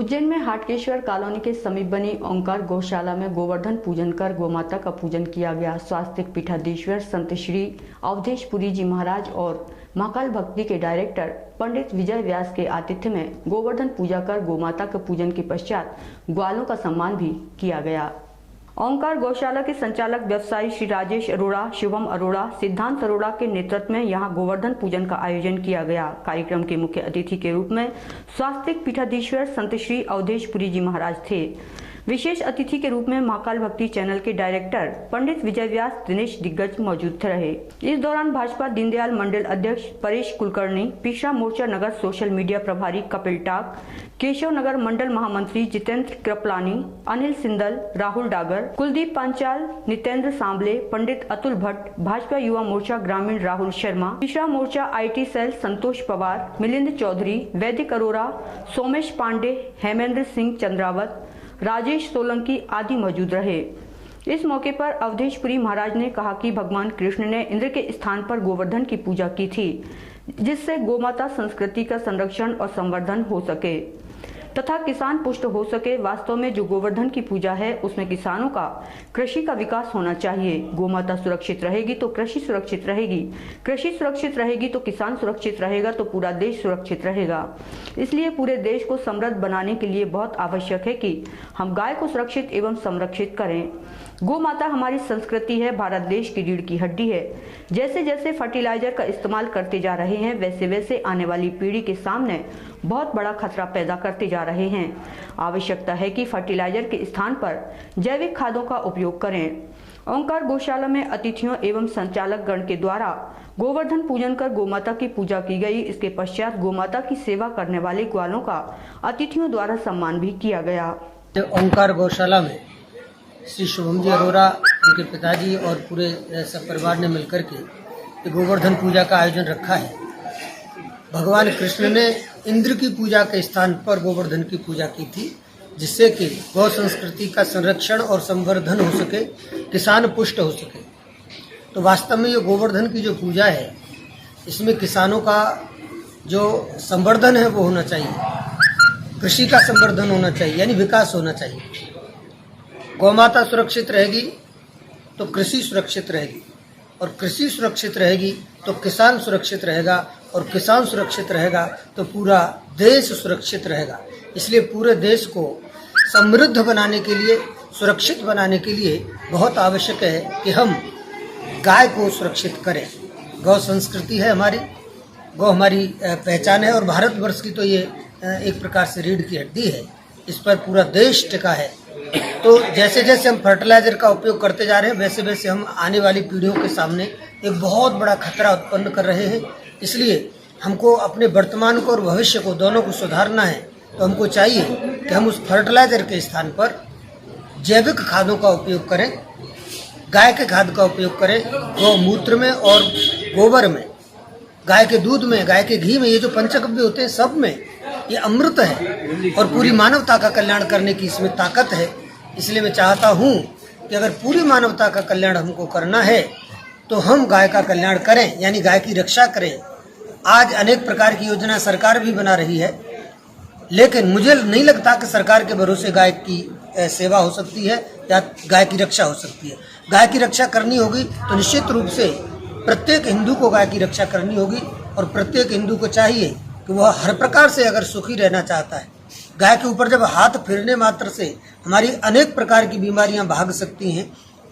उज्जैन में हाटकेश्वर कॉलोनी के समीप बनी ओंकार गौशाला में गोवर्धन पूजन कर गोमाता का पूजन किया गया। स्वास्तिक पीठाधीश्वर संत श्री अवधेश पुरी जी महाराज और महाकाल भक्ति के डायरेक्टर पंडित विजय व्यास के आतिथ्य में गोवर्धन पूजा कर गोमाता के पूजन के पश्चात ग्वालों का सम्मान भी किया गया। ओंकार गौशाला के संचालक व्यवसायी श्री राजेश अरोड़ा, शिवम अरोड़ा, सिद्धांत अरोड़ा के नेतृत्व में यहां गोवर्धन पूजन का आयोजन किया गया। कार्यक्रम के मुख्य अतिथि के रूप में स्वास्तिक पीठाधीश्वर संत श्री अवधेश पुरी जी महाराज थे। विशेष अतिथि के रूप में महाकाल भक्ति चैनल के डायरेक्टर पंडित विजय व्यास, दिनेश दिग्गज मौजूद रहे। इस दौरान भाजपा दीनदयाल मंडल अध्यक्ष परेश कुलकर्णी, पिछड़ा मोर्चा नगर सोशल मीडिया प्रभारी कपिल टाक, केशव नगर मंडल महामंत्री जितेंद्र कृपलानी, अनिल सिंदल, राहुल डागर, कुलदीप पांचाल, नितेंद्र सांबले, पंडित अतुल भट्ट, भाजपा युवा मोर्चा ग्रामीण राहुल शर्मा, पिछड़ा मोर्चा IT सेल संतोष पवार, मिलिंद चौधरी, वैदिक अरोड़ा, सोमेश पांडे, हेमेंद्र सिंह चंद्रावत, राजेश सोलंकी आदि मौजूद रहे। इस मौके पर अवधेशपुरी महाराज ने कहा कि भगवान कृष्ण ने इंद्र के स्थान पर गोवर्धन की पूजा की थी, जिससे गोमाता संस्कृति का संरक्षण और संवर्धन हो सके तथा किसान पुष्ट हो सके। वास्तव में जो गोवर्धन की पूजा है उसमें किसानों का कृषि का विकास होना चाहिए। गोमाता सुरक्षित रहेगी तो कृषि सुरक्षित रहेगी, कृषि सुरक्षित रहेगी तो किसान सुरक्षित रहेगा, तो पूरा देश सुरक्षित रहेगा। इसलिए पूरे देश को समृद्ध बनाने के लिए बहुत आवश्यक है कि हम गाय को सुरक्षित एवं संरक्षित करें। गौ माता हमारी संस्कृति है, भारत देश की रीढ़ की हड्डी है। जैसे जैसे फर्टिलाइजर का इस्तेमाल करते जा रहे हैं, वैसे वैसे आने वाली पीढ़ी के सामने बहुत बड़ा खतरा पैदा करते जा रहे हैं। आवश्यकता है कि फर्टिलाइजर के स्थान पर जैविक खादों का उपयोग करें। ओंकार गौशाला में अतिथियों एवं संचालक गण के द्वारा गोवर्धन पूजन कर गोमाता की पूजा की गई। इसके पश्चात गोमाता की सेवा करने वाले ग्वालों का अतिथियों द्वारा सम्मान भी किया गया। ओंकार गौशाला में श्री शुभम जी अरोड़ा, उनके पिताजी और पूरे सब परिवार ने मिलकर के गोवर्धन पूजा का आयोजन रखा है। भगवान कृष्ण ने इंद्र की पूजा के स्थान पर गोवर्धन की पूजा की थी, जिससे कि गौ संस्कृति का संरक्षण और संवर्धन हो सके, किसान पुष्ट हो सके। तो वास्तव में ये गोवर्धन की जो पूजा है, इसमें किसानों का जो संवर्धन है वो होना चाहिए, कृषि का संवर्धन होना चाहिए, यानी विकास होना चाहिए। गौमाता सुरक्षित रहेगी तो कृषि सुरक्षित रहेगी, और कृषि सुरक्षित रहेगी तो किसान सुरक्षित रहेगा, और किसान सुरक्षित रहेगा तो पूरा देश सुरक्षित रहेगा। इसलिए पूरे देश को समृद्ध बनाने के लिए, सुरक्षित बनाने के लिए बहुत आवश्यक है कि हम गाय को सुरक्षित करें। गौ संस्कृति है हमारी, गौ हमारी पहचान है, और भारतवर्ष की तो ये एक प्रकार से रीढ़ की हड्डी है। इस पर पूरा देश टिका है। तो जैसे जैसे हम फर्टिलाइजर का उपयोग करते जा रहे हैं, वैसे वैसे हम आने वाली पीढ़ियों के सामने एक बहुत बड़ा खतरा उत्पन्न कर रहे हैं। इसलिए हमको अपने वर्तमान को और भविष्य को दोनों को सुधारना है। तो हमको चाहिए कि हम उस फर्टिलाइजर के स्थान पर जैविक खादों का उपयोग करें, गाय के खाद का उपयोग करें। गौमूत्र में और गोबर में, गाय के दूध में, गाय के घी में, ये जो पंचगव्य होते हैं सब में ये अमृत है, और पूरी मानवता का कल्याण करने की इसमें ताकत है। इसलिए मैं चाहता हूँ कि अगर पूरी मानवता का कल्याण हमको करना है तो हम गाय का कल्याण करें, यानी गाय की रक्षा करें। आज अनेक प्रकार की योजना सरकार भी बना रही है, लेकिन मुझे नहीं लगता कि सरकार के भरोसे गाय की सेवा हो सकती है या गाय की रक्षा हो सकती है। गाय की रक्षा करनी होगी तो निश्चित रूप से प्रत्येक हिंदू को गाय की रक्षा करनी होगी, और प्रत्येक हिंदू को चाहिए कि वह हर प्रकार से अगर सुखी रहना चाहता है, गाय के ऊपर जब हाथ फेरने मात्र से हमारी अनेक प्रकार की बीमारियां भाग सकती हैं,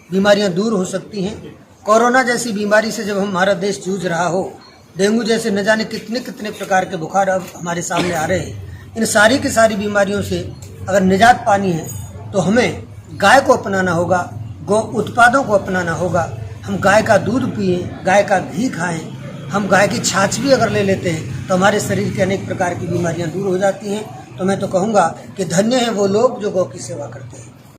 बीमारियां दूर हो सकती हैं। कोरोना जैसी बीमारी से जब हमारा देश जूझ रहा हो, डेंगू जैसे न जाने कितने कितने प्रकार के बुखार अब हमारे सामने आ रहे हैं, इन सारी की सारी बीमारियों से अगर निजात पानी है तो हमें गाय को अपनाना होगा, गौ उत्पादों को अपनाना होगा। हम गाय का दूध पिए, गाय का घी खाएं, हम गाय की छाछ भी अगर ले लेते हैं तो हमारे शरीर की अनेक प्रकार की बीमारियां दूर हो जाती हैं। तो मैं तो कहूँगा कि धन्य है वो लोग जो गौ की सेवा करते हैं।